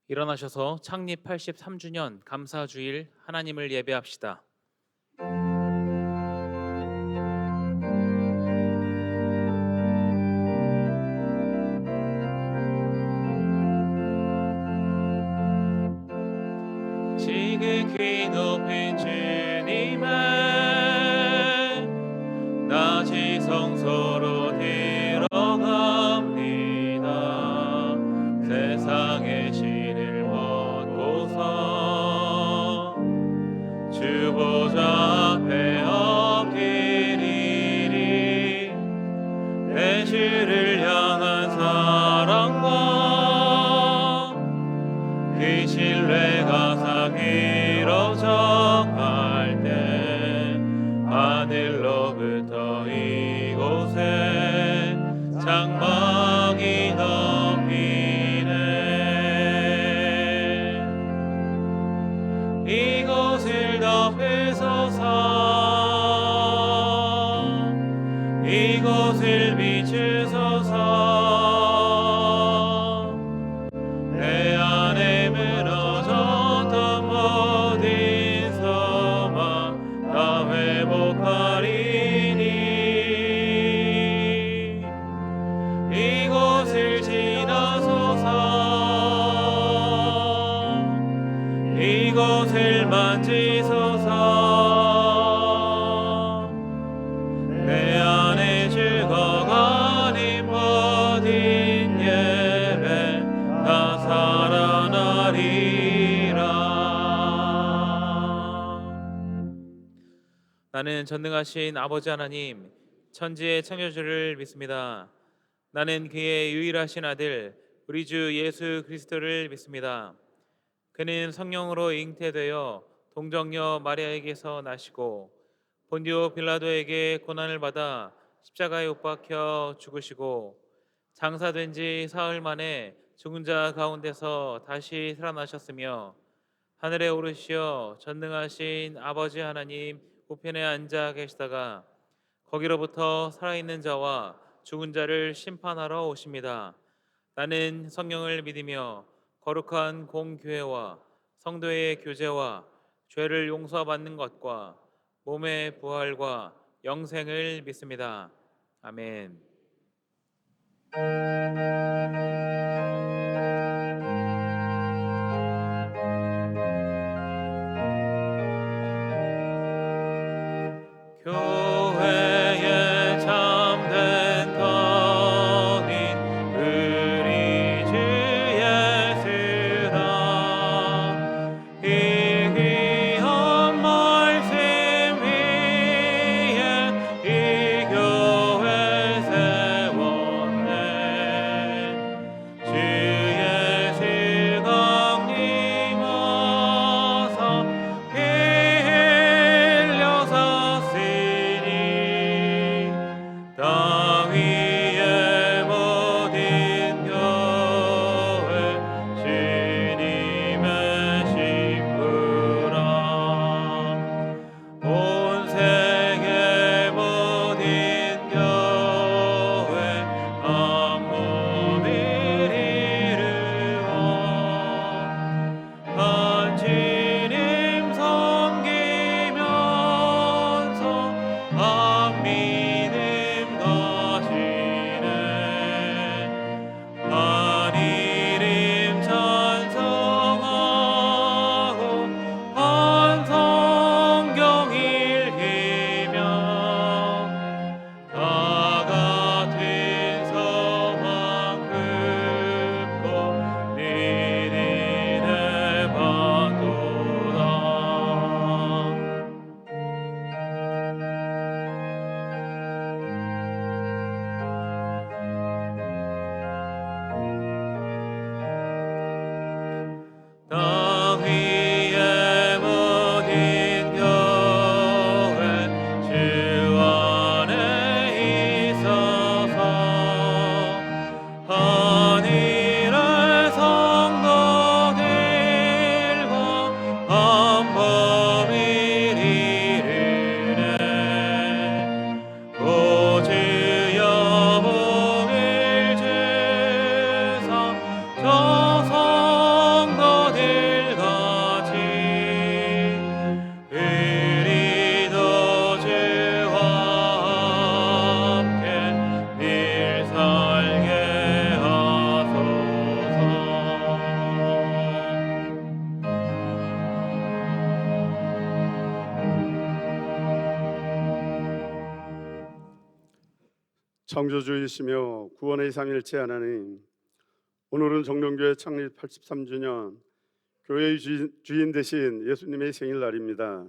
일어나셔서 창립 83주년 감사주일 하나님을 예배합시다. 지극히 높은 주님의 낮이 성소로 들어갑니다. 세상의 신을 벗고서 주 보좌 앞에 엎드리리. 내 주를 향한 사랑과 그 신뢰가 사기로 정할 때 하늘로부터 이곳에 장막이 덮이네. 이곳을 덮으소서. 이곳을 비추소서. 내 안에 무너졌던 모든 소망 다 회복하리니. 이곳을 지나소서. 이곳을 만지소서. 내 안에 죽어가는 모든 예배 다 살아나리라. 나는 전능하신 아버지 하나님, 천지의 창조주를 믿습니다. 나는 그의 유일하신 아들 우리 주 예수 그리스도를 믿습니다. 그는 성령으로 잉태되어 동정녀 마리아에게서 나시고 본디오 빌라도에게 고난을 받아 십자가에 못 박혀 죽으시고 장사된 지 사흘 만에 죽은 자 가운데서 다시 살아나셨으며 하늘에 오르시어 전능하신 아버지 하나님 우편에 앉아 계시다가 거기로부터 살아있는 자와 죽은 자를 심판하러 오십니다. 나는 성령을 믿으며 거룩한 공교회와 성도의 교제와 죄를 용서받는 것과 몸의 부활과 영생을 믿습니다. 아멘. 교회의 참된 거인 우리 주 예수라. 이 귀한 말씀 위에 이 교회 세웠네. 창조주이시며 구원의 삼일체 하나님, 오늘은 정령교회 창립 83주년 교회의 주인 되신 예수님의 생일날입니다.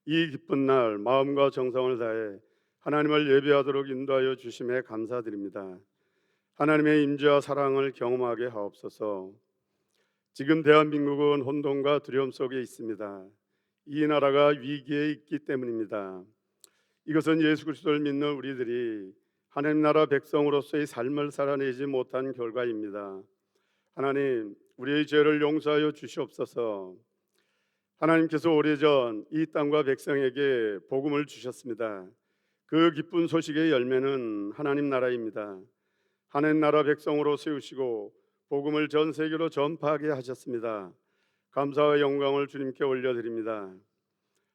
이 기쁜 날 마음과 정성을 다해 하나님을 예배하도록 인도하여 주심에 감사드립니다. 하나님의 임재와 사랑을 경험하게 하옵소서. 지금 대한민국은 혼돈과 두려움 속에 있습니다. 이 나라가 위기에 있기 때문입니다. 이것은 예수 그리스도를 믿는 우리들이 하나님 나라 백성으로서의 삶을 살아내지 못한 결과입니다. 하나님, 우리의 죄를 용서하여 주시옵소서. 하나님께서 오래전 이 땅과 백성에게 복음을 주셨습니다. 그 기쁜 소식의 열매는 하나님 나라입니다. 하나님 나라 백성으로 세우시고 복음을 전 세계로 전파하게 하셨습니다. 감사와 영광을 주님께 올려드립니다.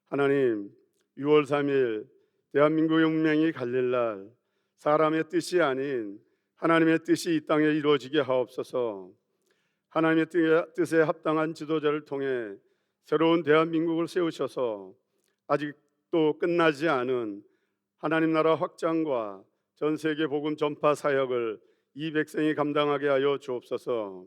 하나님, 6월 3일 대한민국의 운명이 갈릴 날, 사람의 뜻이 아닌 하나님의 뜻이 이 땅에 이루어지게 하옵소서. 하나님의 뜻에 합당한 지도자를 통해 새로운 대한민국을 세우셔서 아직도 끝나지 않은 하나님 나라 확장과 전 세계 복음 전파 사역을 이 백성이 감당하게 하여 주옵소서.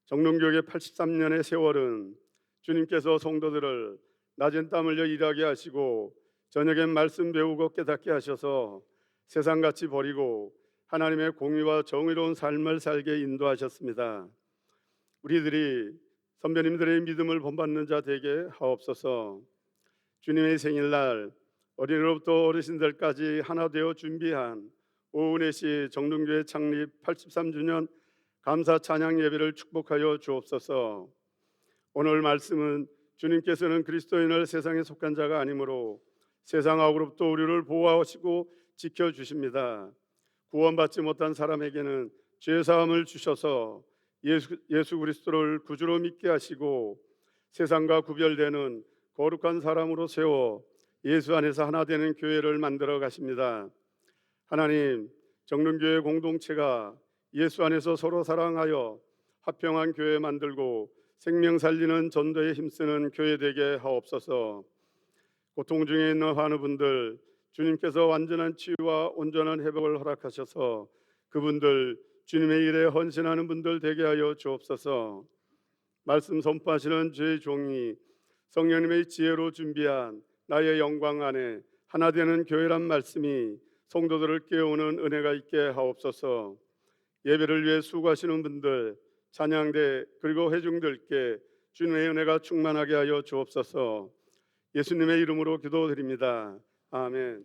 정론교회 83년의 세월은 주님께서 성도들을 낮은 땀 흘려 일하게 하시고 저녁엔 말씀 배우고 깨닫게 하셔서 세상같이 버리고 하나님의 공의와 정의로운 삶을 살게 인도하셨습니다. 우리들이 선배님들의 믿음을 본받는 자 되게 하옵소서. 주님의 생일날 어린이로부터 어르신들까지 하나 되어 준비한 오후 4시 정릉교회 창립 83주년 감사 찬양 예배를 축복하여 주옵소서. 오늘 말씀은 주님께서는 그리스도인을 세상에 속한 자가 아니므로 세상 악으로부터 우리를 보호하시고 지켜주십니다. 구원받지 못한 사람에게는 죄사함을 주셔서 예수 그리스도를 구주로 믿게 하시고 세상과 구별되는 거룩한 사람으로 세워 예수 안에서 하나 되는 교회를 만들어 가십니다. 하나님, 정릉교회 공동체가 예수 안에서 서로 사랑하여 화평한 교회 만들고 생명 살리는 전도에 힘쓰는 교회 되게 하옵소서. 고통 중에 있는 환우분들, 주님께서 완전한 치유와 온전한 회복을 허락하셔서 그분들 주님의 일에 헌신하는 분들 되게 하여 주옵소서. 말씀 선포하시는 주의 종이 성령님의 지혜로 준비한 나의 영광 안에 하나 되는 교회란 말씀이 성도들을 깨우는 은혜가 있게 하옵소서. 예배를 위해 수고하시는 분들, 찬양대 그리고 회중들께 주님의 은혜가 충만하게 하여 주옵소서. 예수님의 이름으로 기도드립니다. 아멘.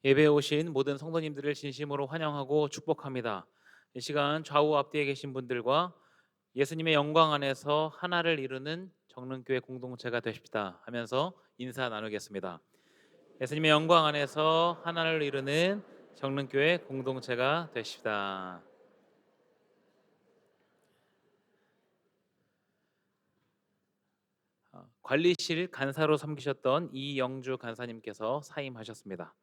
예배에 오신 모든 성도님들을 진심으로 환영하고 축복합니다. 이 시간 좌우 앞뒤에 계신 분들과 예수님의 영광 안에서 하나를 이루는 정릉교회 공동체가 되십시다 하면서 인사 나누겠습니다. 예수님의 영광 안에서 하나를 이루는 정릉교회 공동체가 되십시다. 관리실 간사로 섬기셨던 이영주 간사님께서 사임하셨습니다.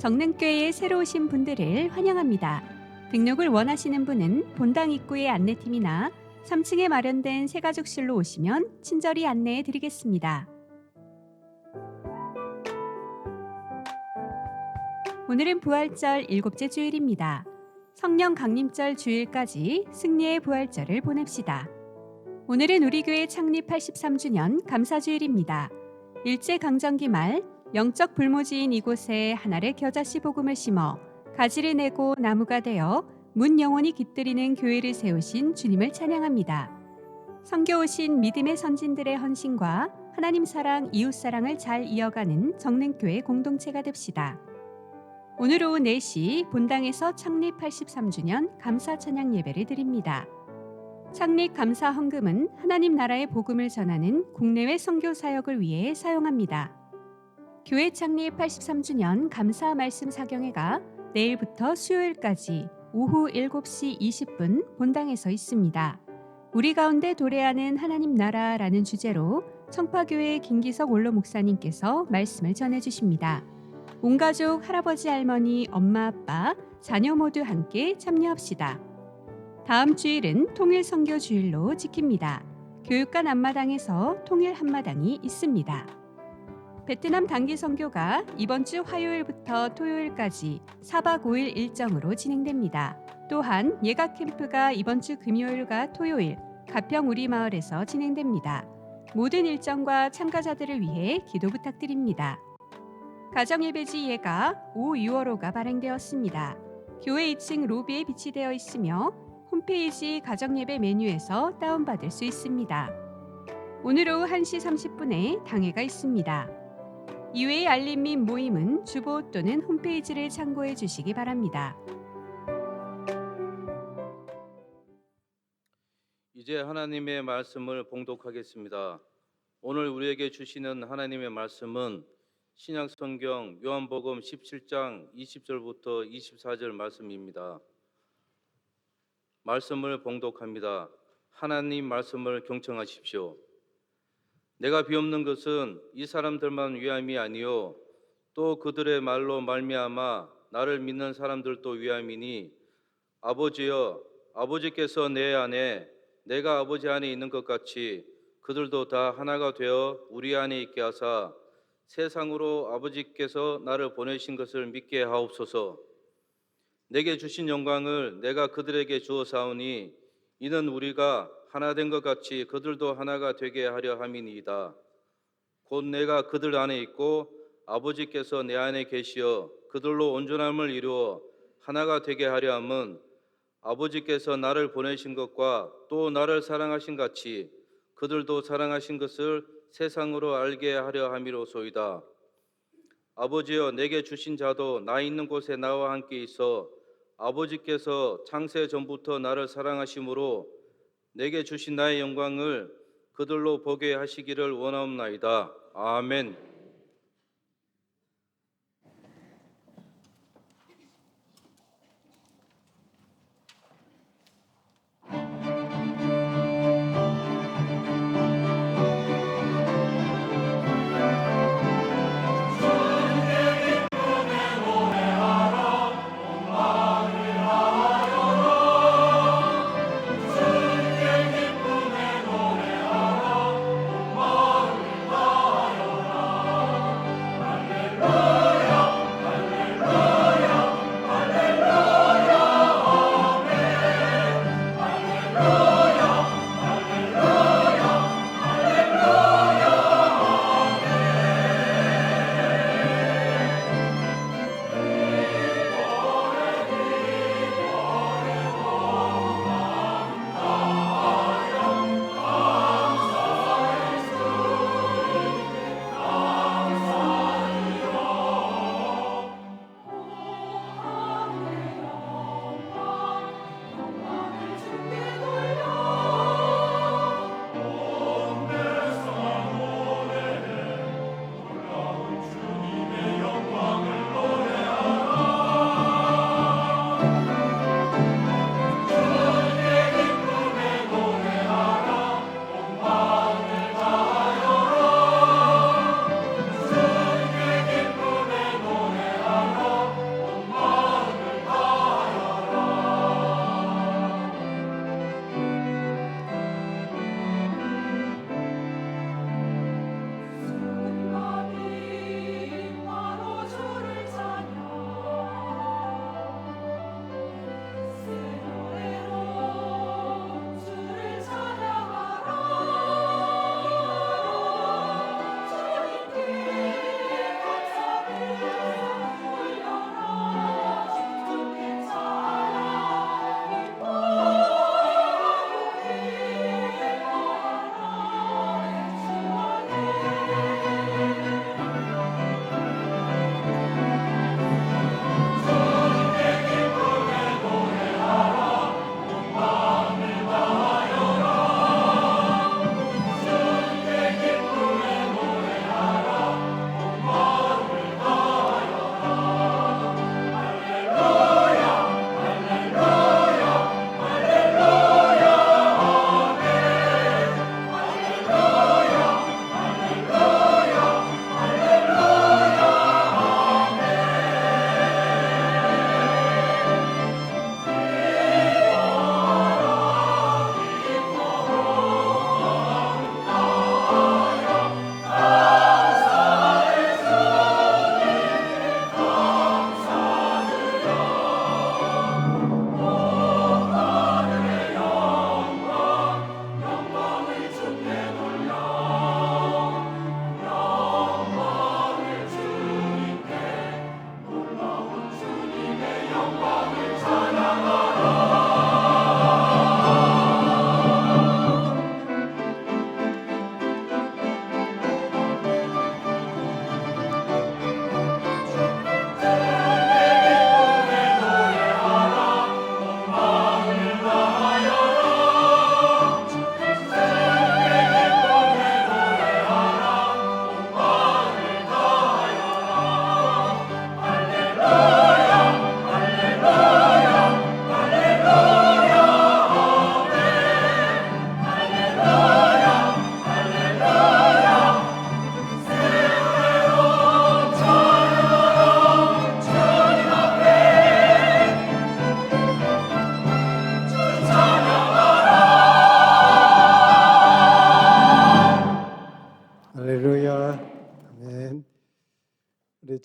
정릉교회에 새로 오신 분들을 환영합니다. 등록을 원하시는 분은 본당 입구의 안내팀이나 3층에 마련된 새가족실로 오시면 친절히 안내해 드리겠습니다. 오늘은 부활절 7째 주일입니다. 성령 강림절 주일까지 승리의 부활절을 보냅시다. 오늘은 우리 교회 창립 83주년 감사주일입니다. 일제강점기 말 영적 불모지인 이곳에 한 알의 겨자씨 복음을 심어 가지를 내고 나무가 되어 문 영원히 깃들이는 교회를 세우신 주님을 찬양합니다. 선교 오신 믿음의 선진들의 헌신과 하나님 사랑, 이웃 사랑을 잘 이어가는 정릉교회 공동체가 됩시다. 오늘 오후 4시 본당에서 창립 83주년 감사 찬양 예배를 드립니다. 창립 감사 헌금은 하나님 나라의 복음을 전하는 국내외 선교 사역을 위해 사용합니다. 교회 창립 83주년 감사 말씀 사경회가 내일부터 수요일까지 오후 7시 20분 본당에서 있습니다. 우리 가운데 도래하는 하나님 나라라는 주제로 청파교회 김기석 원로 목사님께서 말씀을 전해주십니다. 온 가족, 할아버지, 할머니, 엄마, 아빠, 자녀 모두 함께 참여합시다. 다음 주일은 통일 선교 주일로 지킵니다. 교육관 앞마당에서 통일 한마당이 있습니다. 베트남 단기 선교가 이번 주 화요일부터 토요일까지 4박 5일 일정으로 진행됩니다. 또한 예가 캠프가 이번 주 금요일과 토요일 가평 우리마을에서 진행됩니다. 모든 일정과 참가자들을 위해 기도 부탁드립니다. 가정예배지 예가 5, 6월호가 발행되었습니다. 교회 2층 로비에 비치되어 있으며 홈페이지 가정예배 메뉴에서 다운받을 수 있습니다. 오늘 오후 1시 30분에 당회가 있습니다. 이외의 알림 및 모임은 주보 또는 홈페이지를 참고해 주시기 바랍니다. 이제 하나님의 말씀을 봉독하겠습니다. 오늘 우리에게 주시는 하나님의 말씀은 신약성경 요한복음 17장 20절부터 24절 말씀입니다. 말씀을 봉독합니다. 하나님 말씀을 경청하십시오. 내가 비옵는 것은 이 사람들만 위함이 아니요 또 그들의 말로 말미암아 나를 믿는 사람들도 위함이니 아버지여 아버지께서 내 안에 내가 아버지 안에 있는 것 같이 그들도 다 하나가 되어 우리 안에 있게 하사 세상으로 아버지께서 나를 보내신 것을 믿게 하옵소서. 내게 주신 영광을 내가 그들에게 주어사오니 이는 우리가 하나 된 것 같이 그들도 하나가 되게 하려 함이니이다. 곧 내가 그들 안에 있고 아버지께서 내 안에 계시어 그들로 온전함을 이루어 하나가 되게 하려 함은 아버지께서 나를 보내신 것과 또 나를 사랑하신 같이 그들도 사랑하신 것을 세상으로 알게 하려 함이로소이다. 아버지여 내게 주신 자도 나 있는 곳에 나와 함께 있어 아버지께서 창세 전부터 나를 사랑하심으로 내게 주신 나의 영광을 그들로 보게 하시기를 원하옵나이다. 아멘.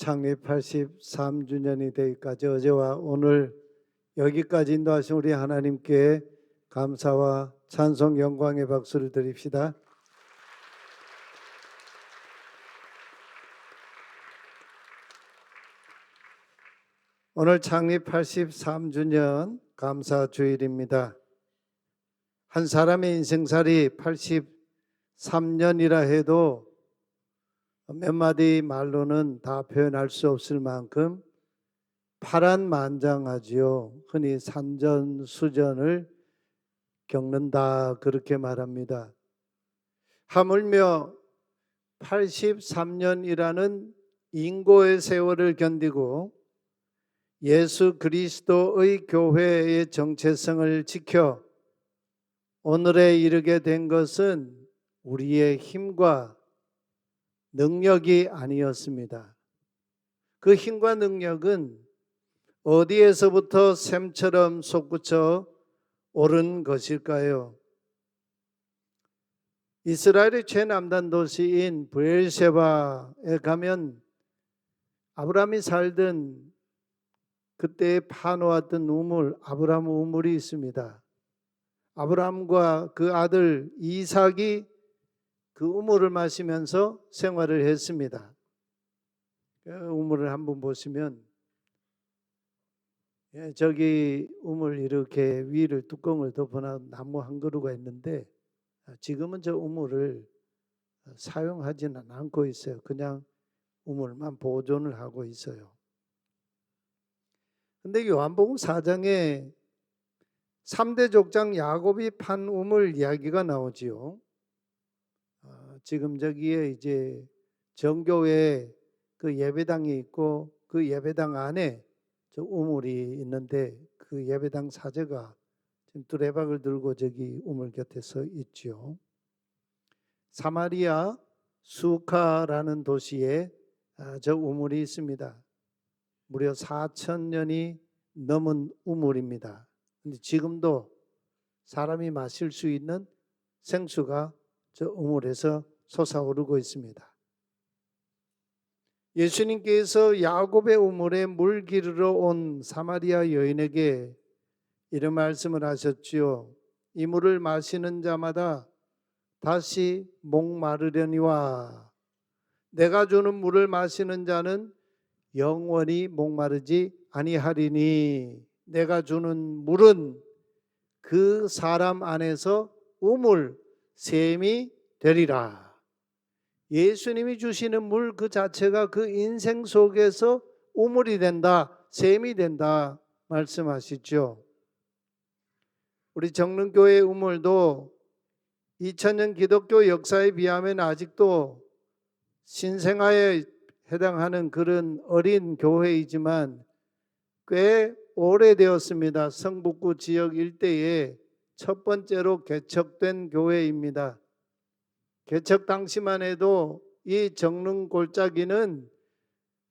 창립 83주년이 되기까지 어제와 오늘 여기까지 인도하신 우리 하나님께 감사와 찬송 영광의 박수를 드립시다. 오늘 창립 83주년 감사주일입니다. 한 사람의 인생살이 83년이라 해도 몇 마디 말로는 다 표현할 수 없을 만큼 파란만장하지요. 흔히 산전수전을 겪는다 그렇게 말합니다. 하물며 83년이라는 인고의 세월을 견디고 예수 그리스도의 교회의 정체성을 지켜 오늘에 이르게 된 것은 우리의 힘과 능력이 아니었습니다. 그 힘과 능력은 어디에서부터 샘처럼 솟구쳐 오른 것일까요? 이스라엘의 최남단 도시인 브엘셰바에 가면 아브라함이 살던 그때 파놓았던 우물, 아브라함 우물이 있습니다. 아브라함과 그 아들 이삭이 그 우물을 마시면서 생활을 했습니다. 그 우물을 한번 보시면 저기 우물 이렇게 위를 뚜껑을 덮어놓은 나무 한 그루가 있는데 지금은 저 우물을 사용하지는 않고 있어요. 그냥 우물만 보존을 하고 있어요. 근데 요한복음 4장에 3대 족장 야곱이 판 우물 이야기가 나오지요. 지금 저기에 이제 정교회 그 예배당이 있고 그 예배당 안에 저 우물이 있는데 그 예배당 사제가 지금 두레박을 들고 저기 우물 곁에 서 있죠. 사마리아 수카라는 도시에 저 우물이 있습니다. 무려 4,000년이 넘은 우물입니다. 근데 지금도 사람이 마실 수 있는 생수가 저 우물에서 솟아오르고 있습니다. 예수님께서 야곱의 우물에 물 기르러 온 사마리아 여인에게 이런 말씀을 하셨지요. 이 물을 마시는 자마다 다시 목마르려니와 내가 주는 물을 마시는 자는 영원히 목마르지 아니하리니 내가 주는 물은 그 사람 안에서 우물 샘이 되리라. 예수님이 주시는 물 그 자체가 그 인생 속에서 우물이 된다, 샘이 된다 말씀하시죠. 우리 정릉교회 우물도 2000년 기독교 역사에 비하면 아직도 신생아에 해당하는 그런 어린 교회이지만 꽤 오래되었습니다. 성북구 지역 일대에 첫 번째로 개척된 교회입니다. 개척 당시만 해도 이 정릉 골짜기는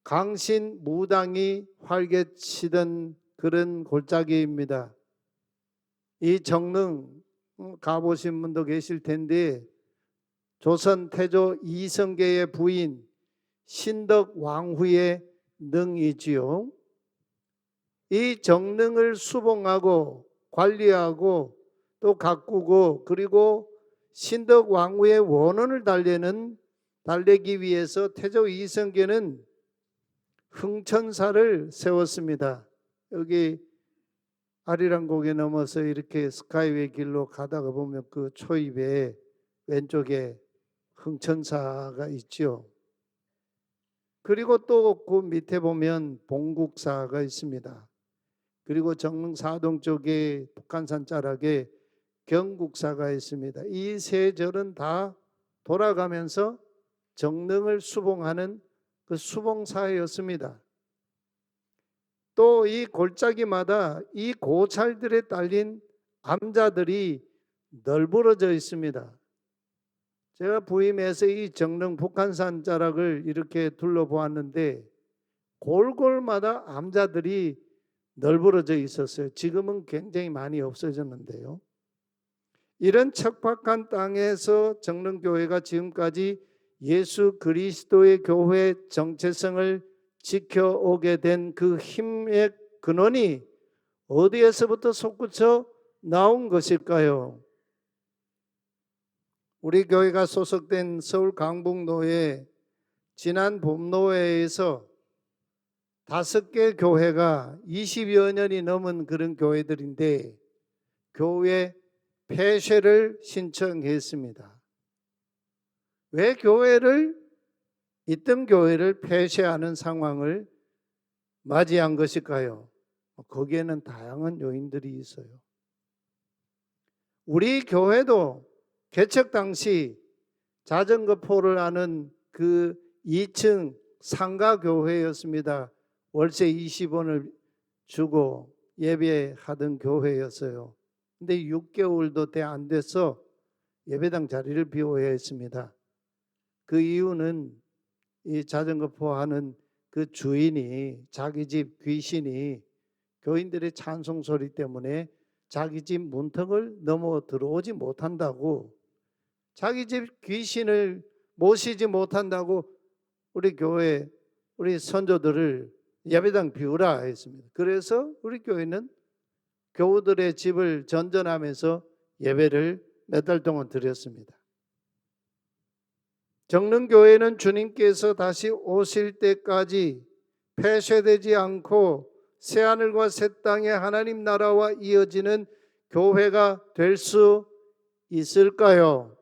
강신 무당이 활개치던 그런 골짜기입니다. 이 정릉 가보신 분도 계실 텐데 조선 태조 이성계의 부인 신덕 왕후의 능이지요. 이 정릉을 수봉하고 관리하고 또 가꾸고 그리고 신덕 왕후의 원혼을 달래기 위해서 태조 이성계는 흥천사를 세웠습니다. 여기 아리랑곡에 넘어서 이렇게 스카이웨이 길로 가다가 보면 그 초입에 왼쪽에 흥천사가 있죠. 그리고 또 그 밑에 보면 봉국사가 있습니다. 그리고 정릉 사동 쪽에 북한산 자락에 경국사가 있습니다. 이 세 절은 다 돌아가면서 정릉을 수봉하는 그 수봉사였습니다. 또 이 골짜기마다 이 고찰들에 딸린 암자들이 널브러져 있습니다. 제가 부임해서 이 정릉 북한산 자락을 이렇게 둘러보았는데 골골마다 암자들이 널브러져 있었어요. 지금은 굉장히 많이 없어졌는데요. 이런 척박한 땅에서 정릉교회가 지금까지 예수 그리스도의 교회 정체성을 지켜오게 된 그 힘의 근원이 어디에서부터 솟구쳐 나온 것일까요? 우리 교회가 소속된 서울 강북노회 지난 봄노회에서 5개 교회가 20여 년이 넘은 그런 교회들인데 교회 폐쇄를 신청했습니다. 왜 있던 교회를 폐쇄하는 상황을 맞이한 것일까요? 거기에는 다양한 요인들이 있어요. 우리 교회도 개척 당시 자전거포를 하는 그 2층 상가 교회였습니다. 월세 20원을 주고 예배하던 교회였어요. 근데 6개월도 안 돼서 예배당 자리를 비워야 했습니다. 그 이유는 이 자전거포 하는 그 주인이 자기 집 귀신이 교인들의 찬송 소리 때문에 자기 집 문턱을 넘어 들어오지 못한다고, 자기 집 귀신을 모시지 못한다고 우리 교회 우리 선조들을 예배당 비우라 했습니다. 그래서 우리 교회는 교우들의 집을 전전하면서 예배를 몇 달 동안 드렸습니다. 정릉교회는 주님께서 다시 오실 때까지 폐쇄되지 않고 새하늘과 새 땅의 하나님 나라와 이어지는 교회가 될 수 있을까요?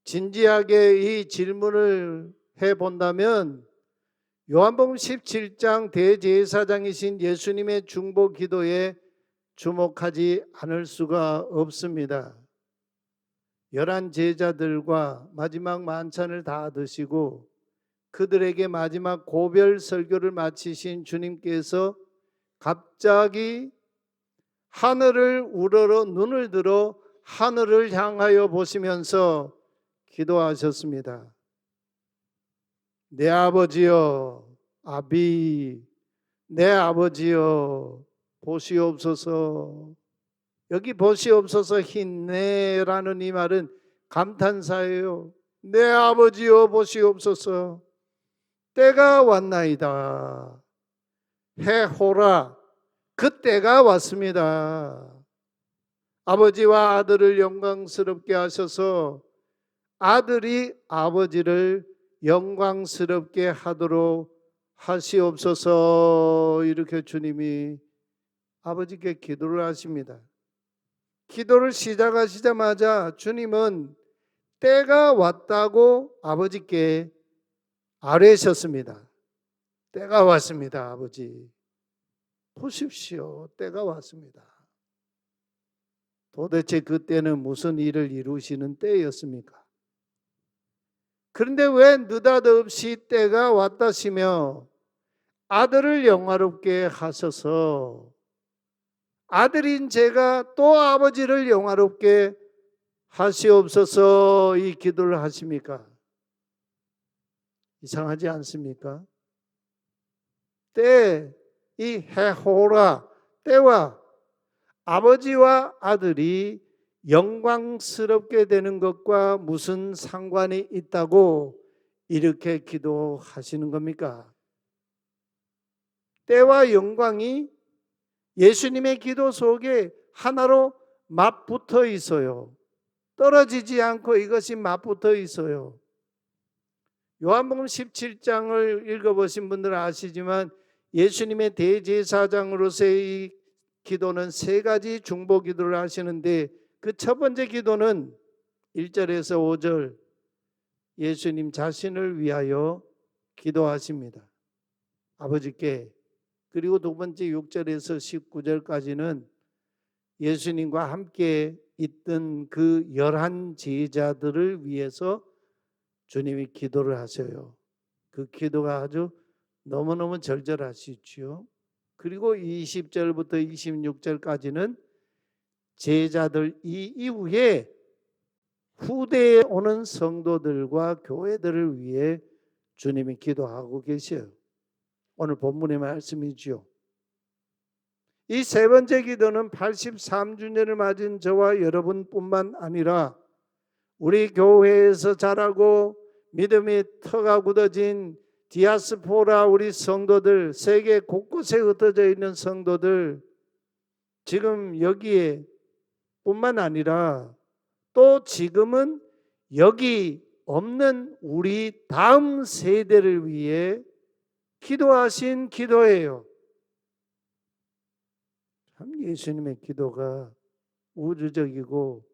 진지하게 이 질문을 해본다면 요한복음 17장 대제사장이신 예수님의 중보 기도에 주목하지 않을 수가 없습니다. 11 제자들과 마지막 만찬을 다 드시고 그들에게 마지막 고별 설교를 마치신 주님께서 갑자기 하늘을 우러러 눈을 들어 하늘을 향하여 보시면서 기도하셨습니다. 내 아버지여, 아비, 내 아버지여 보시옵소서. 여기 보시옵소서 힘내라는 이 말은 감탄사예요. 내 아버지여 보시옵소서. 때가 왔나이다. 해호라. 그 때가 왔습니다. 아버지와 아들을 영광스럽게 하셔서 아들이 아버지를 영광스럽게 하도록 하시옵소서. 이렇게 주님이 아버지께 기도를 하십니다. 기도를 시작하시자마자 주님은 때가 왔다고 아버지께 아뢰셨습니다. 때가 왔습니다, 아버지. 보십시오, 때가 왔습니다. 도대체 그때는 무슨 일을 이루시는 때였습니까? 그런데 왜 느닷없이 때가 왔다시며 아들을 영화롭게 하셔서 아들인 제가 또 아버지를 영화롭게 하시옵소서 이 기도를 하십니까? 이상하지 않습니까? 때, 이 해호라, 때와 아버지와 아들이 영광스럽게 되는 것과 무슨 상관이 있다고 이렇게 기도하시는 겁니까? 때와 영광이 예수님의 기도 속에 하나로 맞붙어 있어요. 떨어지지 않고 이것이 맞붙어 있어요. 요한복음 17장을 읽어보신 분들은 아시지만 예수님의 대제사장으로서의 이 기도는 3가지 중보 기도를 하시는데 그 첫 번째 기도는 1절에서 5절 예수님 자신을 위하여 기도하십니다. 아버지께. 그리고 두 번째 6절에서 19절까지는 예수님과 함께 있던 그 11 제자들을 위해서 주님이 기도를 하셔요. 그 기도가 아주 너무너무 절절하시지요. 그리고 20절부터 26절까지는 제자들 이후에 후대에 오는 성도들과 교회들을 위해 주님이 기도하고 계셔요. 오늘 본문의 말씀이지요. 이 3번째 기도는 83주년을 맞은 저와 여러분뿐만 아니라 우리 교회에서 자라고 믿음의 터가 굳어진 디아스포라 우리 성도들, 세계 곳곳에 흩어져 있는 성도들, 지금 여기에 뿐만 아니라 또 지금은 여기 없는 우리 다음 세대를 위해 기도하신 기도예요. 참 예수님의 기도가 우주적이고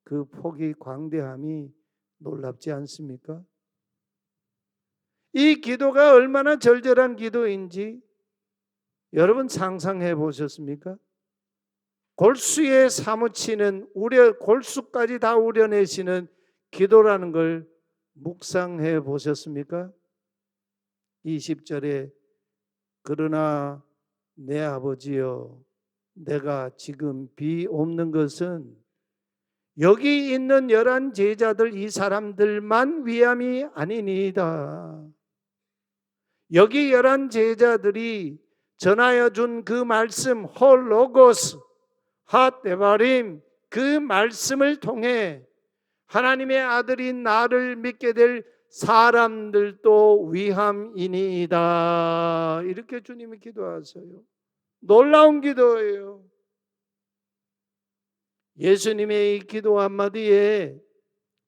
그 폭이 광대함이 놀랍지 않습니까? 이 기도가 얼마나 절절한 기도인지 여러분 상상해 보셨습니까? 골수에 사무치는 골수까지 다 우려내시는 기도라는 걸 묵상해 보셨습니까? 20절에 그러나 내 아버지여 내가 지금 비옵는 것은 여기 있는 11 제자들 이 사람들만 위함이 아니니이다. 여기 11 제자들이 전하여 준 그 말씀 홀로고스 핫데바림 그 말씀을 통해 하나님의 아들인 나를 믿게 될 사람들도 위함이니이다. 이렇게 주님이 기도하세요. 놀라운 기도예요. 예수님의 이 기도 한마디에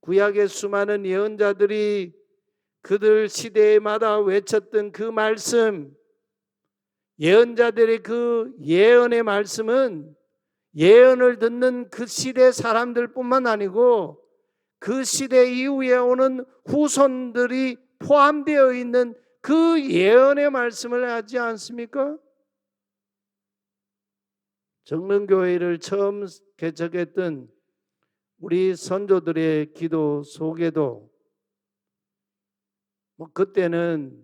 구약의 수많은 예언자들이 그들 시대마다 외쳤던 그 말씀, 예언자들의 그 예언의 말씀은 예언을 듣는 그 시대 사람들뿐만 아니고 그 시대 이후에 오는 후손들이 포함되어 있는 그 예언의 말씀을 하지 않습니까? 정릉교회를 처음 개척했던 우리 선조들의 기도 속에도 그때는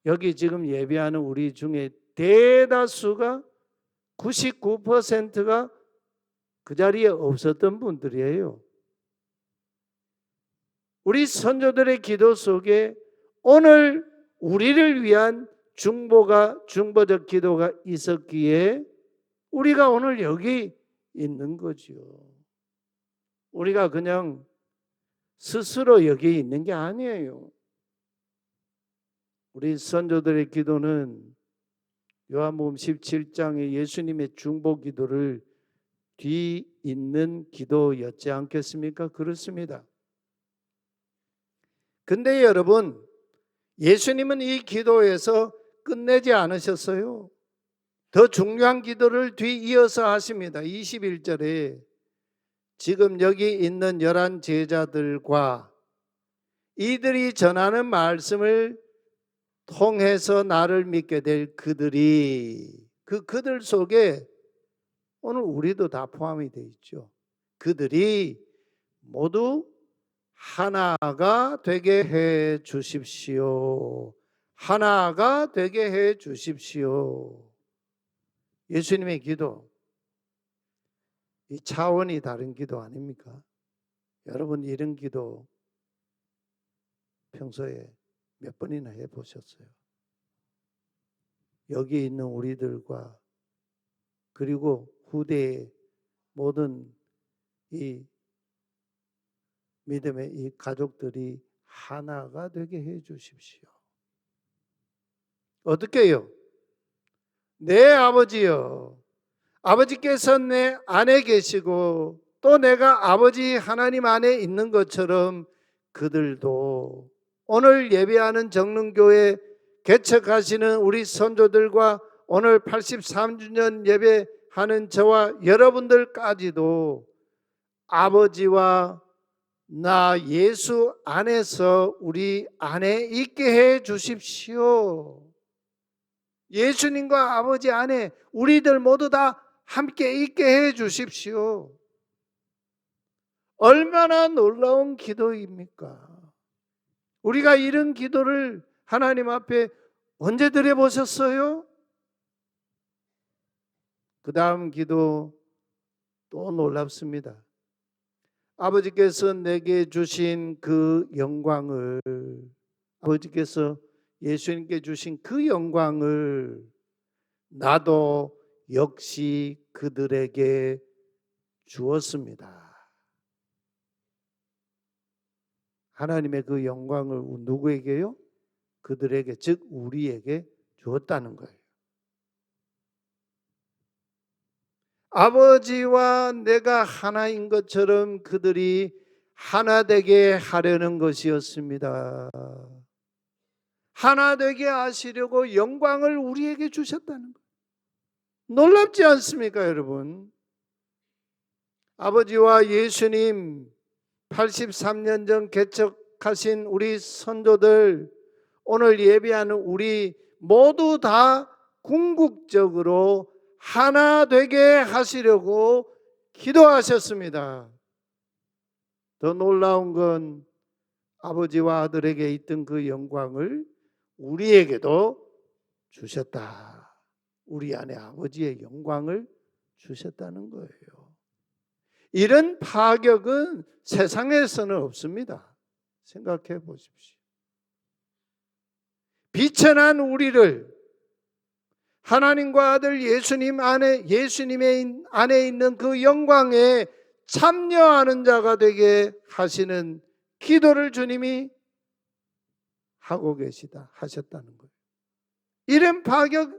여기 지금 예배하는 우리 중에 대다수가 99%가 그 자리에 없었던 분들이에요. 우리 선조들의 기도 속에 오늘 우리를 위한 중보적 기도가 있었기에 우리가 오늘 여기 있는 거죠. 우리가 그냥 스스로 여기 있는 게 아니에요. 우리 선조들의 기도는 요한복음 17장의 예수님의 중보 기도를 뒤잇는 기도였지 않겠습니까? 그렇습니다. 근데 여러분, 예수님은 이 기도에서 끝내지 않으셨어요. 더 중요한 기도를 뒤이어서 하십니다. 21절에 지금 여기 있는 11 제자들과 이들이 전하는 말씀을 통해서 나를 믿게 될 그들이, 그들 속에 오늘 우리도 다 포함이 되어 있죠. 그들이 모두 하나가 되게 해 주십시오. 하나가 되게 해 주십시오. 예수님의 기도, 이 차원이 다른 기도 아닙니까? 여러분 이런 기도 평소에 몇 번이나 해보셨어요? 여기 있는 우리들과 그리고 후대의 모든 이 믿음의 이 가족들이 하나가 되게 해 주십시오. 어떻게 해요? 내 아버지여, 아버지께서 내 안에 계시고 또 내가 아버지 하나님 안에 있는 것처럼 그들도 오늘 예배하는 정릉교회 개척하시는 우리 선조들과 오늘 83주년 예배하는 저와 여러분들까지도 아버지와 나 예수 안에서 우리 안에 있게 해 주십시오. 예수님과 아버지 안에 우리들 모두 다 함께 있게 해 주십시오. 얼마나 놀라운 기도입니까? 우리가 이런 기도를 하나님 앞에 언제 드려보셨어요? 그 다음 기도 또 놀랍습니다. 아버지께서 내게 주신 그 영광을, 아버지께서 예수님께 주신 그 영광을 나도 역시 그들에게 주었습니다. 하나님의 그 영광을 누구에게요? 그들에게, 즉 우리에게 주었다는 거예요. 아버지와 내가 하나인 것처럼 그들이 하나 되게 하려는 것이었습니다. 하나 되게 하시려고 영광을 우리에게 주셨다는 거예요. 놀랍지 않습니까, 여러분? 아버지와 예수님 83년 전 개척하신 우리 선조들, 오늘 예배하는 우리 모두 다 궁극적으로 하나 되게 하시려고 기도하셨습니다. 더 놀라운 건 아버지와 아들에게 있던 그 영광을 우리에게도 주셨다. 우리 안에 아버지의 영광을 주셨다는 거예요. 이런 파격은 세상에서는 없습니다. 생각해 보십시오. 비천한 우리를 하나님과 아들 예수님의 안에 있는 그 영광에 참여하는 자가 되게 하시는 기도를 주님이 하고 하셨다는 거예요. 이런 파격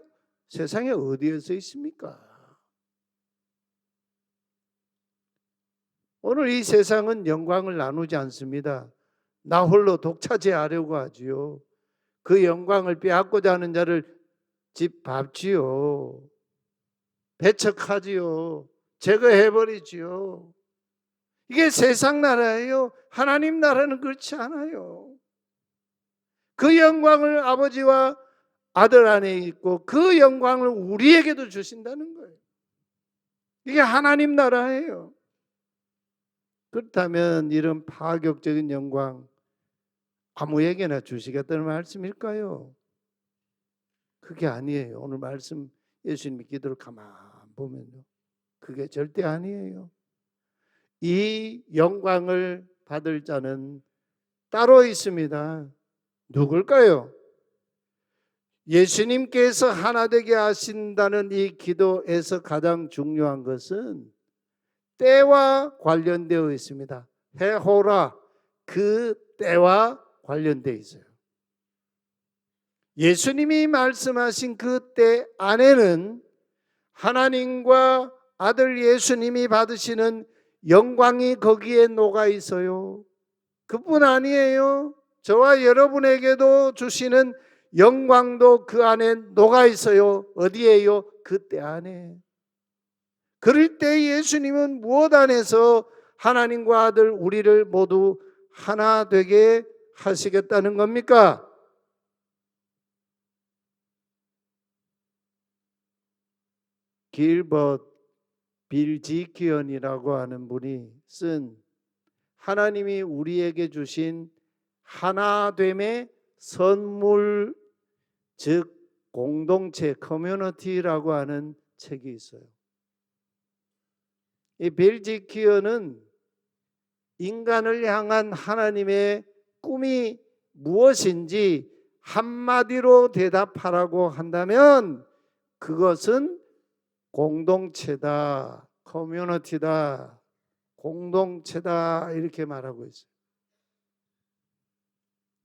세상에 어디에서 있습니까? 오늘 이 세상은 영광을 나누지 않습니다. 나 홀로 독차지하려고 하지요. 그 영광을 빼앗고자 하는 자를 짓밟지요. 배척하지요. 제거해버리지요. 이게 세상 나라예요. 하나님 나라는 그렇지 않아요. 그 영광을 아버지와 아들 안에 있고 그 영광을 우리에게도 주신다는 거예요. 이게 하나님 나라예요. 그렇다면 이런 파격적인 영광 아무에게나 주시겠다는 말씀일까요? 그게 아니에요. 오늘 말씀 예수님의 기도를 가만 보면요, 그게 절대 아니에요. 이 영광을 받을 자는 따로 있습니다. 누굴까요? 예수님께서 하나 되게 하신다는 이 기도에서 가장 중요한 것은 때와 관련되어 있습니다. 해호라, 그 때와 관련되어 있어요. 예수님이 말씀하신 그 때 안에는 하나님과 아들 예수님이 받으시는 영광이 거기에 녹아 있어요. 그뿐 아니에요. 저와 여러분에게도 주시는 영광도 그 안에 녹아 있어요. 어디에요? 그 때 안에. 그럴 때 예수님은 무엇 안에서 하나님과 아들 우리를 모두 하나 되게 하시겠다는 겁니까? 길버트 빌지키언이라고 하는 분이 쓴 하나님이 우리에게 주신 하나됨의 선물, 즉 공동체, 커뮤니티라고 하는 책이 있어요. 이 빌지키언은 인간을 향한 하나님의 꿈이 무엇인지 한마디로 대답하라고 한다면 그것은 공동체다, 커뮤니티다, 공동체다, 이렇게 말하고 있어요.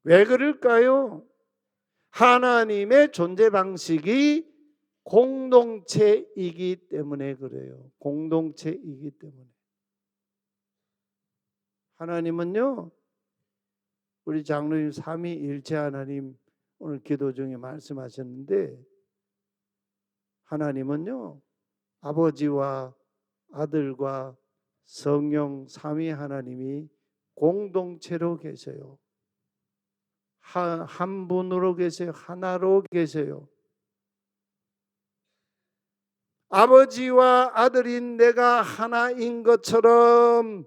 왜 그럴까요? 하나님의 존재 방식이 공동체이기 때문에 그래요. 공동체이기 때문에. 하나님은요, 우리 장로님 삼위일체 하나님 오늘 기도 중에 말씀하셨는데, 하나님은요 아버지와 아들과 성령 삼위 하나님이 공동체로 계세요. 한 분으로 계세요. 하나로 계세요. 아버지와 아들인 내가 하나인 것처럼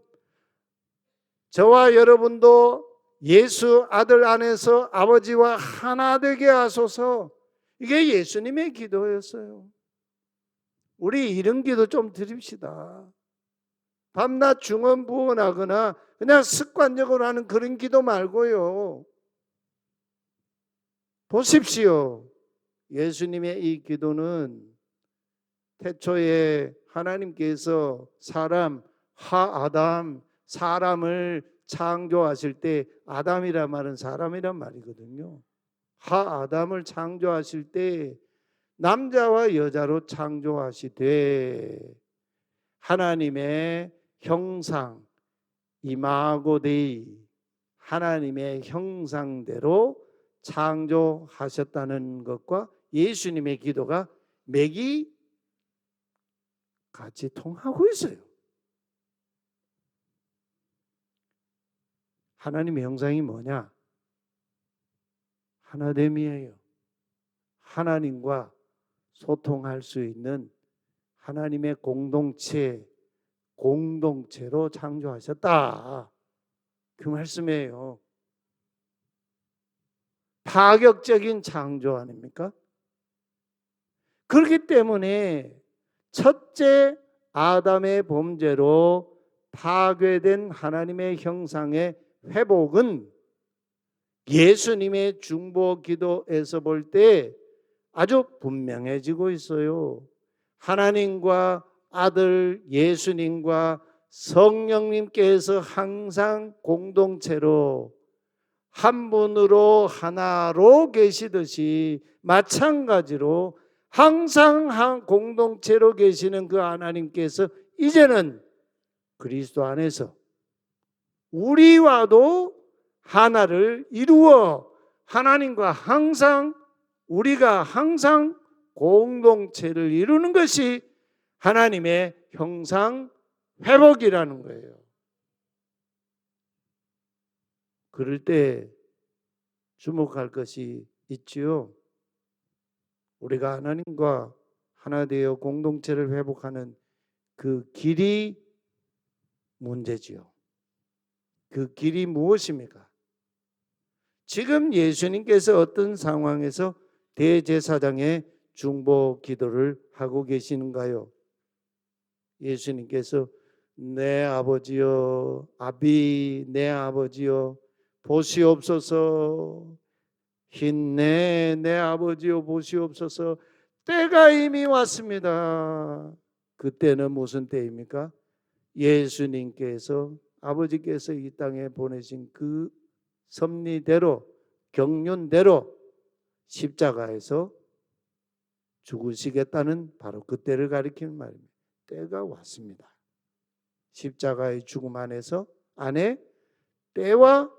저와 여러분도 예수 아들 안에서 아버지와 하나 되게 하소서. 이게 예수님의 기도였어요. 우리 이런 기도 좀 드립시다. 밤낮 중언부언하거나 그냥 습관적으로 하는 그런 기도 말고요. 보십시오. 예수님의 이 기도는 태초에 하나님께서 아담, 사람을 창조하실 때 아담이란 말은 사람이란 말이거든요. 아담을 창조하실 때 남자와 여자로 창조하시되 하나님의 형상 이마고 데이 하나님의 형상대로 창조하셨다는 것과 예수님의 기도가 맥이 같이 통하고 있어요. 하나님의 형상이 뭐냐? 하나됨이에요. 하나님과 소통할 수 있는 하나님의 공동체로 창조하셨다. 그 말씀이에요. 파격적인 창조 아닙니까? 그렇기 때문에 첫째 아담의 범죄로 파괴된 하나님의 형상의 회복은 예수님의 중보 기도에서 볼 때 아주 분명해지고 있어요. 하나님과 아들 예수님과 성령님께서 항상 공동체로 한 분으로 하나로 계시듯이 마찬가지로 항상 한 공동체로 계시는 그 하나님께서 이제는 그리스도 안에서 우리와도 하나를 이루어 하나님과 우리가 항상 공동체를 이루는 것이 하나님의 형상 회복이라는 거예요. 그럴 때 주목할 것이 있지요. 우리가 하나님과 하나 되어 공동체를 회복하는 그 길이 문제지요. 그 길이 무엇입니까? 지금 예수님께서 어떤 상황에서 대제사장의 중보 기도를 하고 계시는가요? 예수님께서 내 아버지여, 내 아버지여 보시옵소서. 내 아버지여 보시옵소서. 때가 이미 왔습니다. 그때는 무슨 때입니까? 예수님께서 아버지께서 이 땅에 보내신 그 섭리대로 경륜대로 십자가에서 죽으시겠다는 바로 그때를 가리키는 말입니다. 때가 왔습니다. 십자가의 죽음 안에 때와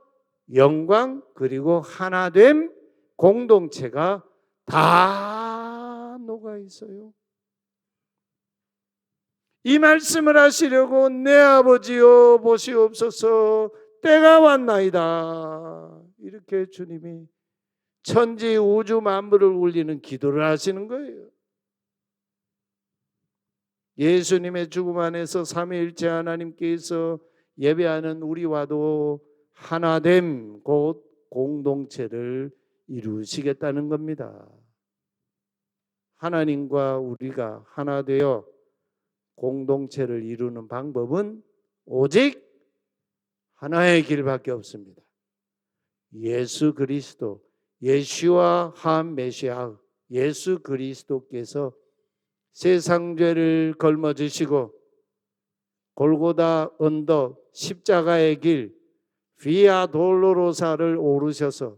영광 그리고 하나됨 공동체가 다 녹아 있어요. 이 말씀을 하시려고 내 아버지여 보시옵소서 때가 왔나이다. 이렇게 주님이 천지 우주 만물을 울리는 기도를 하시는 거예요. 예수님의 죽음 안에서 삼위일체 하나님께서 예배하는 우리와도 하나됨 곧 공동체를 이루시겠다는 겁니다. 하나님과 우리가 하나 되어 공동체를 이루는 방법은 오직 하나의 길밖에 없습니다. 예수 그리스도, 예슈와 한 메시아 예수 그리스도께서 세상 죄를 걸머지시고 골고다 언덕 십자가의 길 비아 돌로로사를 오르셔서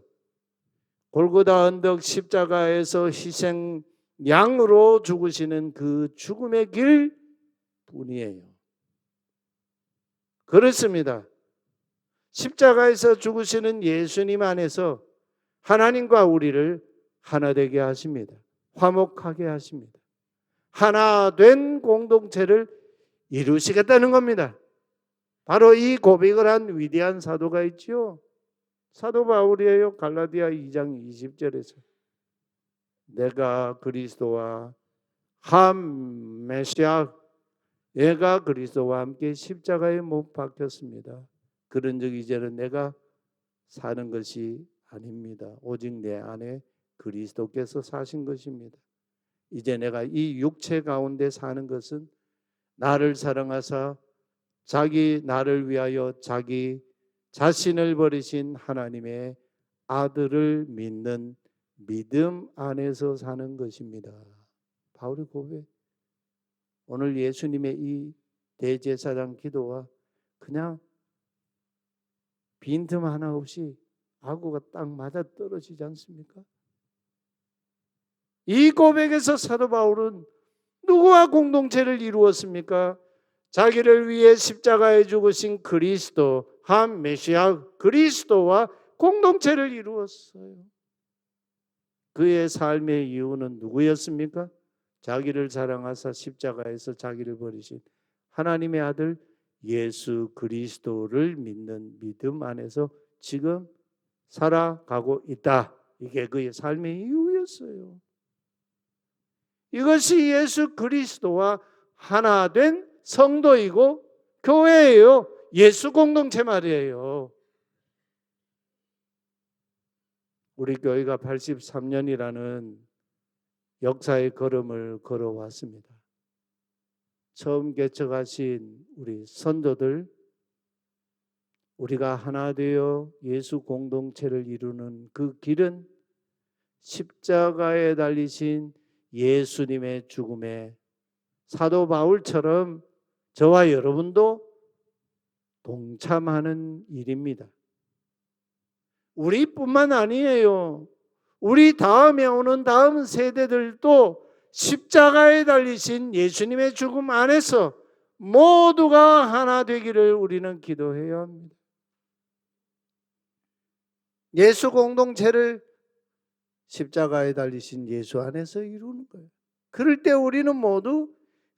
골고다 언덕 십자가에서 희생 양으로 죽으시는 그 죽음의 길 뿐이에요. 그렇습니다. 십자가에서 죽으시는 예수님 안에서 하나님과 우리를 하나 되게 하십니다. 화목하게 하십니다. 하나 된 공동체를 이루시겠다는 겁니다. 바로 이 고백을 한 위대한 사도가 있지요. 사도 바울이에요. 갈라디아 2장 20절에서 내가 그리스도와 한 메시아 내가 그리스도와 함께 십자가에 못 박혔습니다. 그런즉 이제는 내가 사는 것이 아닙니다. 오직 내 안에 그리스도께서 사신 것입니다. 이제 내가 이 육체 가운데 사는 것은 나를 사랑하사 나를 위하여 자기 자신을 버리신 하나님의 아들을 믿는 믿음 안에서 사는 것입니다. 바울의 고백. 오늘 예수님의 이 대제사장 기도와 그냥 빈틈 하나 없이 하고가 딱 맞아 떨어지지 않습니까? 이 고백에서 사도 바울은 누구와 공동체를 이루었습니까? 자기를 위해 십자가에 죽으신 그리스도, 한 메시아 그리스도와 공동체를 이루었어요. 그의 삶의 이유는 누구였습니까? 자기를 사랑하사 십자가에서 자기를 버리신 하나님의 아들 예수 그리스도를 믿는 믿음 안에서 지금 살아가고 있다. 이게 그의 삶의 이유였어요. 이것이 예수 그리스도와 하나 된 성도이고 교회예요. 예수 공동체 말이에요. 우리 교회가 83년이라는 역사의 걸음을 걸어왔습니다. 처음 개척하신 우리 선조들, 우리가 하나 되어 예수 공동체를 이루는 그 길은 십자가에 달리신 예수님의 죽음에 사도 바울처럼 저와 여러분도 동참하는 일입니다. 우리뿐만 아니에요. 우리 다음에 오는 다음 세대들도 십자가에 달리신 예수님의 죽음 안에서 모두가 하나 되기를 우리는 기도해야 합니다. 예수 공동체를 십자가에 달리신 예수 안에서 이루는 거예요. 그럴 때 우리는 모두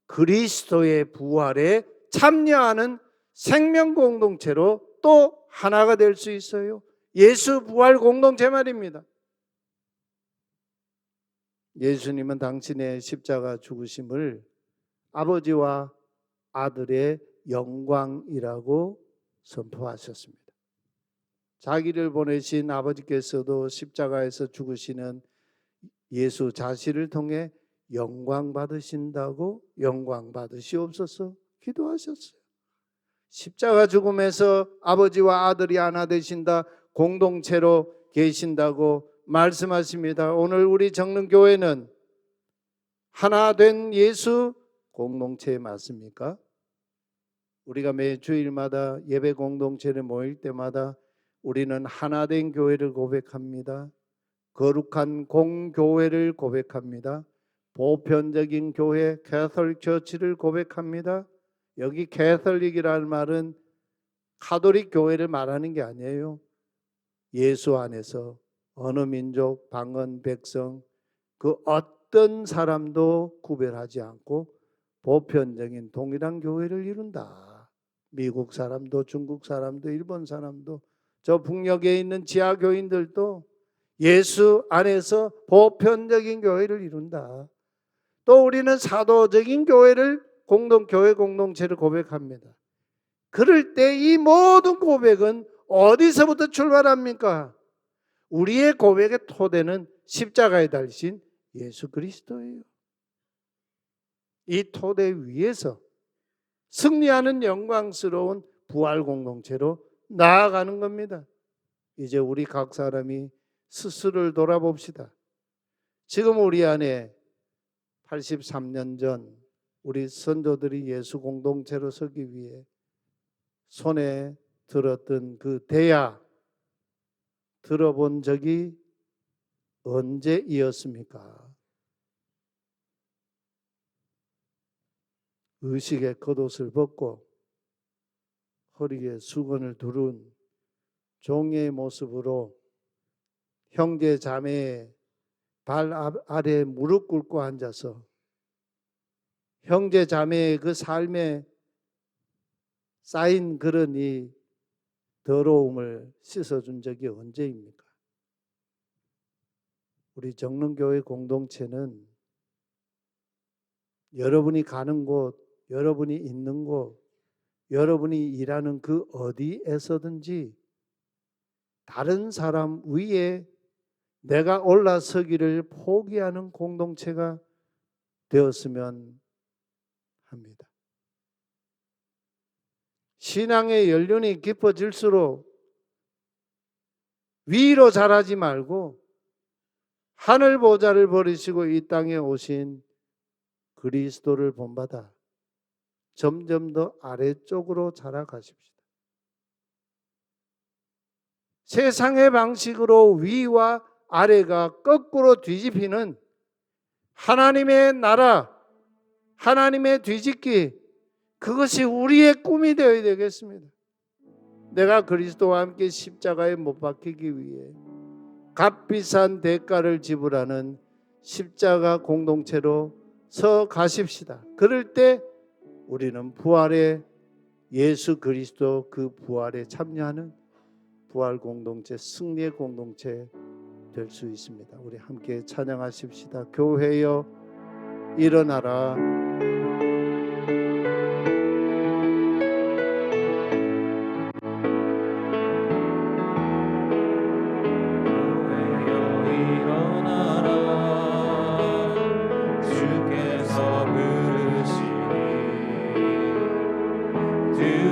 그리스도의 부활에 참여하는 생명 공동체로 또 하나가 될 수 있어요. 예수 부활 공동체 말입니다. 예수님은 당신의 십자가 죽으심을 아버지와 아들의 영광이라고 선포하셨습니다. 자기를 보내신 아버지께서도 십자가에서 죽으시는 예수 자신을 통해 영광 받으신다고 영광 받으시옵소서 기도하셨어요. 십자가 죽음에서 아버지와 아들이 하나 되신다, 공동체로 계신다고 말씀하십니다. 오늘 우리 정릉교회는 하나 된 예수 공동체에 맞습니까? 우리가 매 주일마다 예배 공동체를 모일 때마다 우리는 하나 된 교회를 고백합니다. 거룩한 공교회를 고백합니다. 보편적인 교회 캐톨릭 처치를 고백합니다. 여기 캐톨릭이라는 말은 카톨릭 교회를 말하는 게 아니에요. 예수 안에서 어느 민족, 방언, 백성 그 어떤 사람도 구별하지 않고 보편적인 동일한 교회를 이룬다. 미국 사람도 중국 사람도 일본 사람도 저 북녘에 있는 지하 교인들도 예수 안에서 보편적인 교회를 이룬다. 또 우리는 사도적인 교회를 교회 공동체를 고백합니다. 그럴 때 이 모든 고백은 어디서부터 출발합니까? 우리의 고백의 토대는 십자가에 달리신 예수 그리스도예요. 이 토대 위에서 승리하는 영광스러운 부활 공동체로 나아가는 겁니다. 이제 우리 각 사람이 스스로를 돌아봅시다. 지금 우리 안에 83년 전 우리 선조들이 예수 공동체로 서기 위해 손에 들었던 그 대야 들어본 적이 언제이었습니까? 의식의 겉옷을 벗고 허리에 수건을 두른 종의 모습으로 형제 자매의 발 아래 무릎 꿇고 앉아서 형제 자매의 그 삶에 쌓인 그런 이 더러움을 씻어준 적이 언제입니까? 우리 정릉교회 공동체는 여러분이 가는 곳, 여러분이 있는 곳, 여러분이 일하는 그 어디에서든지 다른 사람 위에 내가 올라서기를 포기하는 공동체가 되었으면 합니다. 신앙의 연륜이 깊어질수록 위로 자라지 말고 하늘 보좌를 버리시고 이 땅에 오신 그리스도를 본받아 점점 더 아래쪽으로 자라가십시다. 세상의 방식으로 위와 아래가 거꾸로 뒤집히는 하나님의 나라, 하나님의 뒤집기, 그것이 우리의 꿈이 되어야 되겠습니다. 내가 그리스도와 함께 십자가에 못 박히기 위해 값비싼 대가를 지불하는 십자가 공동체로 서 가십시다. 그럴 때 우리는 부활의 예수 그리스도 그 부활에 참여하는 부활 공동체, 승리의 공동체 될 수 있습니다. 우리 함께 찬양하십시다. 교회여 일어나라.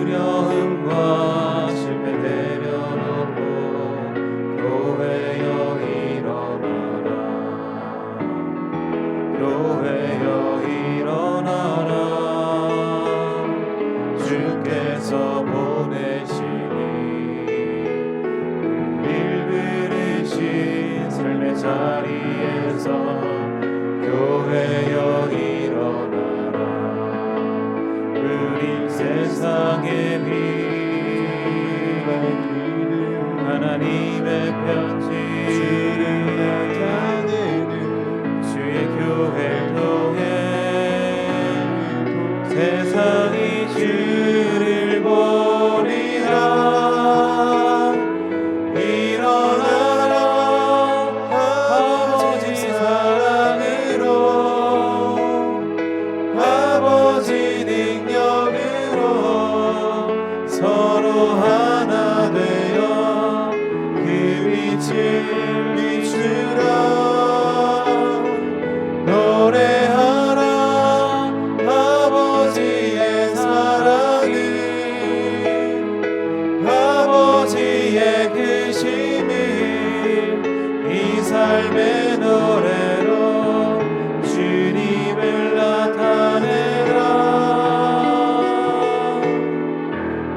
두려움과 실패 내려놓고 교회여 일어나라. 교회여 일어나라. 주께서 보내시니 우릴 부르신 삶의 자리에서 교회여 일어나라. 우린 세상의 빛 하나님의 편지 주의 교회를 통해 세상이 주를 보리라. 일어나라 아버지 사랑으로 아버지 능력으로 서로 하나 되어 그 빛을 비추라. 노래하라 아버지의 사랑을, 아버지의 크심을 이 삶의 노래로 주님을 나타내라.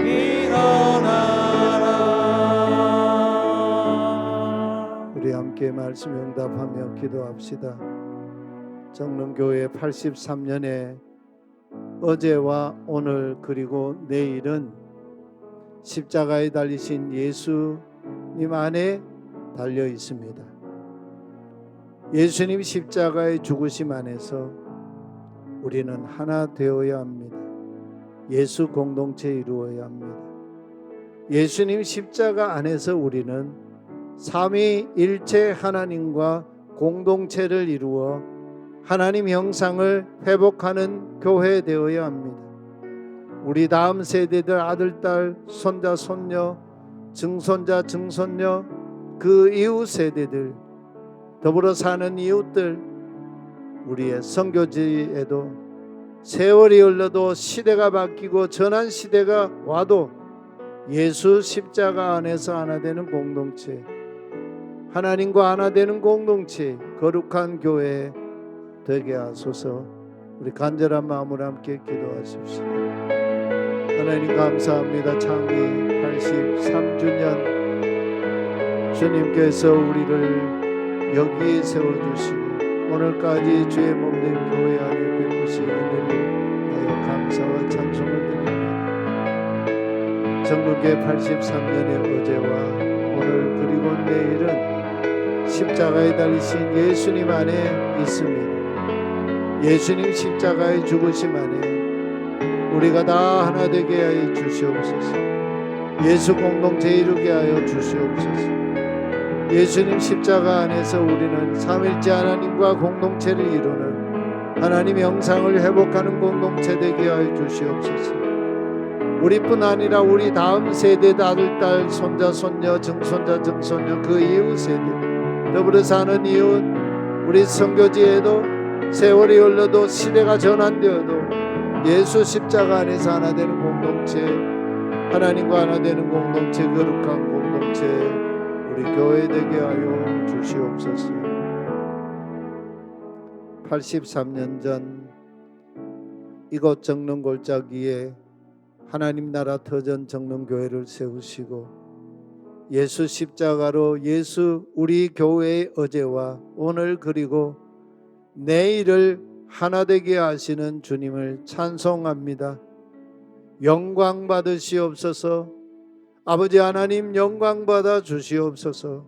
일어나라. 우리 함께 말씀 응답하며 기도합시다. 정릉교회 83년에 어제와 오늘 그리고 내일은 십자가에 달리신 예수님 안에 달려 있습니다. 예수님 십자가의 죽으심 안에서 우리는 하나 되어야 합니다. 예수 공동체 이루어야 합니다. 예수님 십자가 안에서 우리는 삼위일체 하나님과 공동체를 이루어 하나님 형상을 회복하는 교회 되어야 합니다. 우리 다음 세대들 아들, 딸, 손자, 손녀, 증손자, 증손녀, 그 이후 세대들, 더불어 사는 이웃들, 우리의 선교지에도 세월이 흘러도 시대가 바뀌고 전환 시대가 와도 예수 십자가 안에서 하나 되는 공동체, 하나님과 하나 되는 공동체, 거룩한 교회 되게 하소서. 우리 간절한 마음으로 함께 기도하십시다. 하나님 감사합니다. 창립 83주년 주님께서 우리를 여기에 세워주시고 오늘까지 주의 몸된 교회 안에 베푸신 은혜를 하여 감사와 찬송을 드립니다. 정릉교회 83년의 어제와 오늘 그리고 내일은 십자가에 달리신 예수님 안에 있습니다. 예수님 십자가의 죽으심 안에 우리가 다 하나 되게 하여 주시옵소서. 예수 공동체 이루게 하여 주시옵소서. 예수님 십자가 안에서 우리는 삼일째 하나님과 공동체를 이루는 하나님 형상을 회복하는 공동체 되게 하여 주시옵소서. 우리뿐 아니라 우리 다음 세대 아들, 딸, 손자, 손녀, 증손자, 증손녀, 그 이후 세대, 더불어 사는 이웃, 우리 선교지에도 세월이 흘러도 시대가 전환되어도 예수 십자가 안에서 하나 되는 공동체, 하나님과 하나 되는 공동체, 거룩한 공동체 우리 교회 되게 하여 주시옵소서. 83년 전 이곳 정릉골짜기에 하나님 나라 터전 정릉교회를 세우시고 예수 십자가로 예수 우리 교회의 어제와 오늘 그리고 내일을 하나 되게 하시는 주님을 찬송합니다. 영광 받으시옵소서. 아버지 하나님 영광 받아 주시옵소서.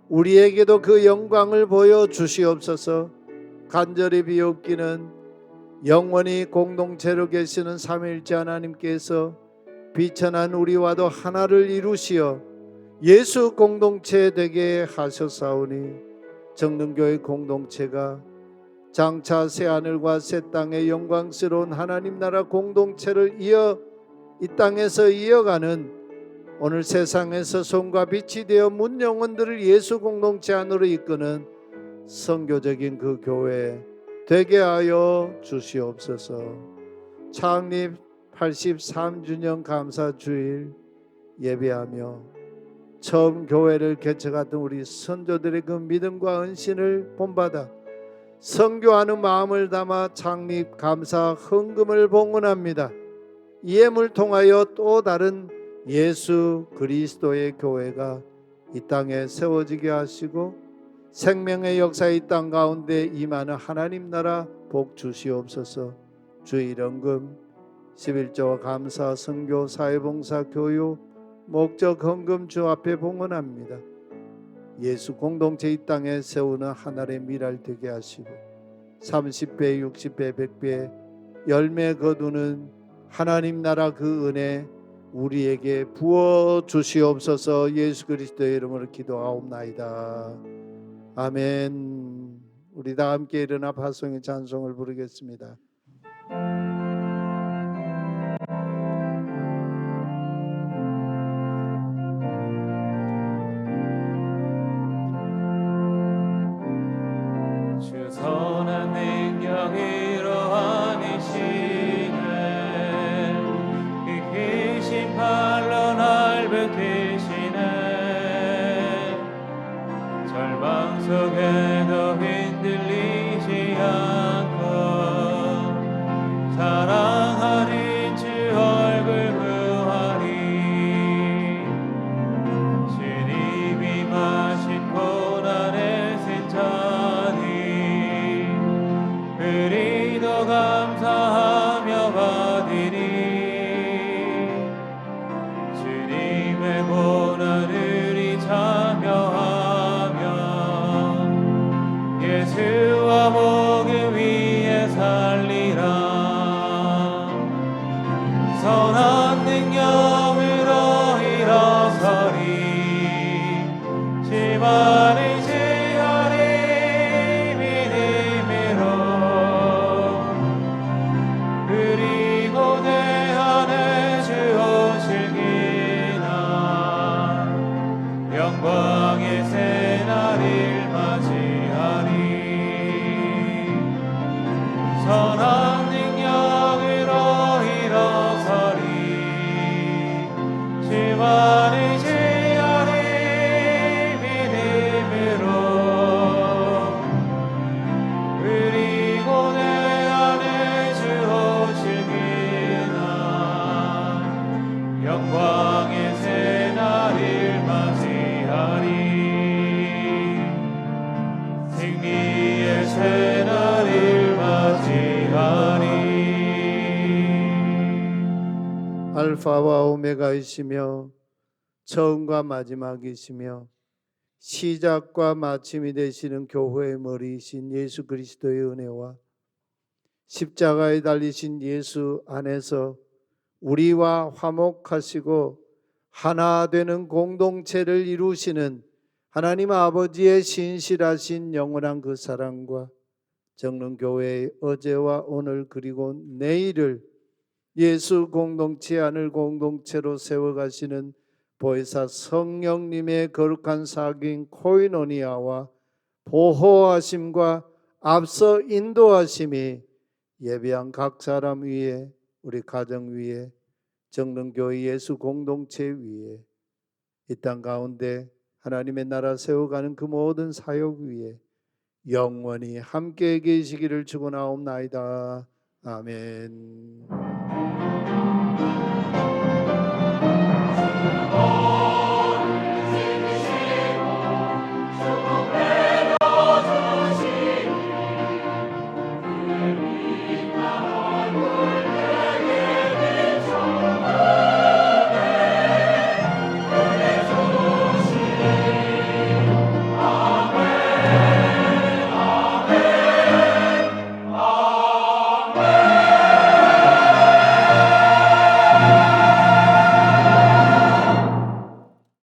우리에게도 그 영광을 보여 주시옵소서. 간절히 비옵기는 영원히 공동체로 계시는 삼위일체 하나님께서 비천한 우리와도 하나를 이루시어 예수 공동체 되게 하셨사오니 정릉교회 공동체가 장차 새하늘과 새 땅의 영광스러운 하나님 나라 공동체를 이 땅에서 이어가는 오늘 세상에서 손과 빛이 되어 문 영혼들을 예수 공동체 안으로 이끄는 선교적인 그 교회 되게 하여 주시옵소서. 창립 83주년 감사주일 예배하며 처음 교회를 개척했던 우리 선조들의 그 믿음과 헌신을 본받아 선교하는 마음을 담아 창립 감사 헌금을 봉헌합니다. 이 예물 통하여 또 다른 예수 그리스도의 교회가 이 땅에 세워지게 하시고 생명의 역사 이 땅 가운데 임하는 하나님 나라 복 주시옵소서. 주일 헌금 11조와 감사 선교 사회봉사 교육 목적 헌금 주 앞에 봉헌합니다. 예수 공동체 이 땅에 세우는 하나의 미랄 되게 하시고 30배 60배 100배 열매 거두는 하나님 나라 그 은혜 우리에게 부어 주시옵소서. 예수 그리스도의 이름으로 기도하옵나이다. 아멘. 우리 다 함께 일어나 파송의 찬송을 부르겠습니다. 주 선한 능력 이로하니시네 그 크신 팔로 날 붙드시네 절망 속에도 흔들리지 않고 사랑하는 주 얼굴 보아리 주님이 마신 고난의 승찬이 우리도 감사하며 받으리 주님의 고난을 이 참여하며 예수와 복음 위에 살리라 선한 능력으로 일어서리 지만을 지하리 믿음으로 그리고 내 안에 주 오실기나 영광의 새날을 맞이하리 선한 능력으로 일어서리 지만을 지하리 믿음으로 그리고 내 안에 주 오실기나 영광의 새날을 맞이하리 승리의 새날을 맞이하리 알파와 오메가이시며 처음과 마지막이시며 시작과 마침이 되시는 교회의 머리이신 예수 그리스도의 은혜와 십자가에 달리신 예수 안에서 우리와 화목하시고 하나 되는 공동체를 이루시는 하나님 아버지의 신실하신 영원한 그 사랑과 정릉교회의 어제와 오늘 그리고 내일을 예수 공동체 안을 공동체로 세워가시는 보혜사 성령님의 거룩한 사귐 코이노니아와 보호하심과 앞서 인도하심이 예배한 각 사람 위에 우리 가정 위에 정릉교회 예수 공동체 위에 이 땅 가운데 하나님의 나라 세워가는 그 모든 사역 위에 영원히 함께 계시기를 축원하옵나이다. 아멘.